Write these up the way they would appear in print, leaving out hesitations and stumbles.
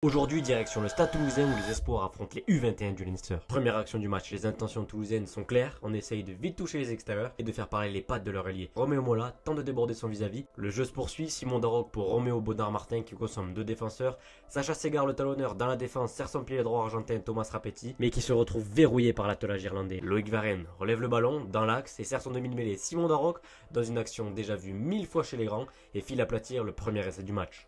Aujourd'hui, direction le Stade Toulousain où les espoirs affrontent les U21 du Leinster. Première action du match, les intentions toulousaines sont claires, on essaye de vite toucher les extérieurs et de faire parler les pattes de leur allié. Roméo Mola tente de déborder son vis-à-vis, le jeu se poursuit, Simon Darroch pour Roméo Bonnard-Martin qui consomme deux défenseurs, Sacha Segar le talonneur dans la défense serre son pied droit argentin Thomas Rapetti, mais qui se retrouve verrouillé par l'attelage irlandais. Loïc Varenne relève le ballon dans l'axe et serre son demi-mêlée Simon Darroch dans une action déjà vue 1000 fois chez les grands et file aplatir le premier essai du match.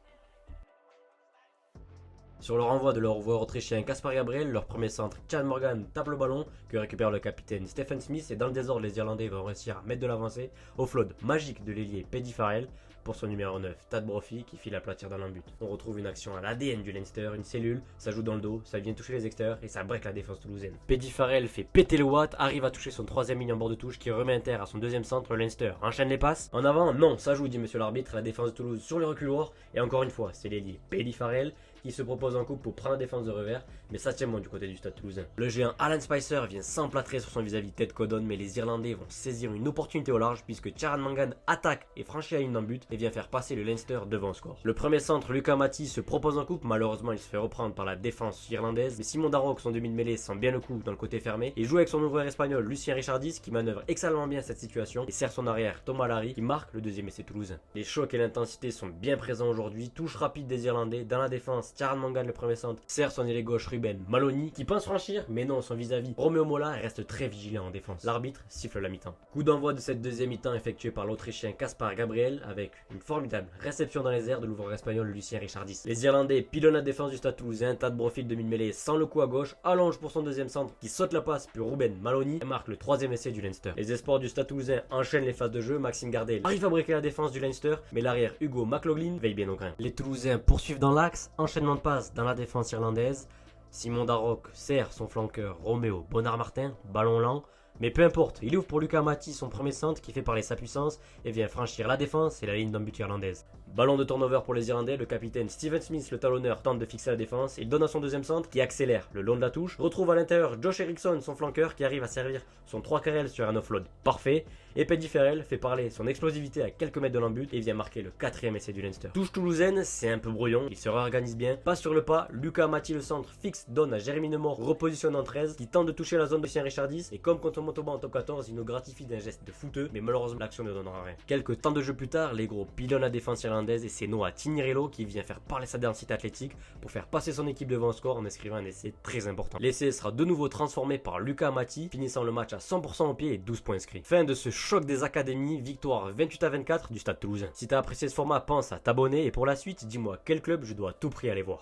Sur le renvoi de leur joueur autrichien Kaspar Gabriel, leur premier centre, Chan Morgan tape le ballon que récupère le capitaine Stephen Smith et dans le désordre les Irlandais vont réussir à mettre de l'avancée au flood magique de l'ailier Paddy Farrell pour son numéro 9, Tad Brophy qui file aplatir dans l'embut. On retrouve une action à l'ADN du Leinster, une cellule, ça joue dans le dos, ça vient toucher les extérieurs et ça break la défense toulousaine. Paddy Farrell fait péter le watt, arrive à toucher son troisième ligne en bord de touche qui remet un terre à son deuxième centre, le Leinster enchaîne les passes. En avant, non, ça joue dit monsieur l'arbitre, la défense de Toulouse sur le reculoir et encore une fois, c'est l'ailier Paddy Farrell qui se propose en coupe pour prendre la défense de revers, mais ça tient moins du côté du Stade Toulousain. Le géant Alan Spicer vient s'emplâtrer sur son vis-à-vis Ted Codon, mais les Irlandais vont saisir une opportunité au large puisque Charan Mangan attaque et franchit la ligne d'en but et vient faire passer le Leinster devant au score. Le premier centre, Lucas Mati, se propose en coupe, malheureusement il se fait reprendre par la défense irlandaise, mais Simon Darroch, son demi de mêlée, sent bien le coup dans le côté fermé et joue avec son ouvreur espagnol Lucien Richardis qui manœuvre excellemment bien cette situation et sert son arrière Thomas Larry qui marque le deuxième essai toulousain. Les chocs et l'intensité sont bien présents aujourd'hui, touche rapide des Irlandais, dans la défense, Charan Mangan le premier centre, sert son ailier gauche Ruben Maloney qui pense franchir, mais non, son vis-à-vis Roméo Mola reste très vigilant en défense. L'arbitre siffle la mi-temps. Coup d'envoi de cette deuxième mi-temps effectué par l'Autrichien Kaspar Gabriel avec une formidable réception dans les airs de l'ouvreur espagnol Lucien Richardis. Les Irlandais pilonnent la défense du Stade Toulousain, Tad Brophy demi-mêlée sans le coup à gauche, allonge pour son deuxième centre qui saute la passe puis Ruben Maloney et marque le troisième essai du Leinster. Les espoirs du Stade Toulousain enchaînent les phases de jeu, Maxime Gardel arrive à briquer la défense du Leinster, mais l'arrière Hugo McLaughlin veille bien au grain. Les Toulousains poursuivent dans l'axe, enchaînement de passes dans la défense irlandaise. Simon Darroch sert son flanqueur Roméo Bonnard-Martin, ballon lent, mais peu importe, il ouvre pour Lucas Mati son premier centre qui fait parler sa puissance et vient franchir la défense et la ligne d'embut irlandaise. Ballon de turnover pour les Irlandais, le capitaine Stephen Smith, le talonneur, tente de fixer la défense, il donne à son deuxième centre qui accélère le long de la touche, retrouve à l'intérieur Josh Eriksson, son flanqueur, qui arrive à servir son 3 KL sur un offload parfait, et Paddy Farrell fait parler son explosivité à quelques mètres de l'embut et vient marquer le quatrième essai du Leinster. Touche toulousaine, c'est un peu brouillon, il se réorganise bien, passe sur le pas, Lucas Mati le centre fixe donne à Jérémy Nemort, repositionne en 13, qui tente de toucher la zone de Lucien Richardis, et comme contre Montauban en top 14, il nous gratifie d'un geste de fouteux, mais malheureusement l'action ne donnera rien. Quelques temps de jeu plus tard, les gros pilonnent la défense irlandaise et c'est Noah Tinirello qui vient faire parler sa densité athlétique pour faire passer son équipe devant le score en inscrivant un essai très important. L'essai sera de nouveau transformé par Lucas Mati, finissant le match à 100% au pied et 12 points inscrits. Fin de ce choc des académies, victoire 28-24 du Stade Toulousain. Si t'as apprécié ce format, pense à t'abonner et pour la suite, dis-moi quel club je dois à tout prix aller voir.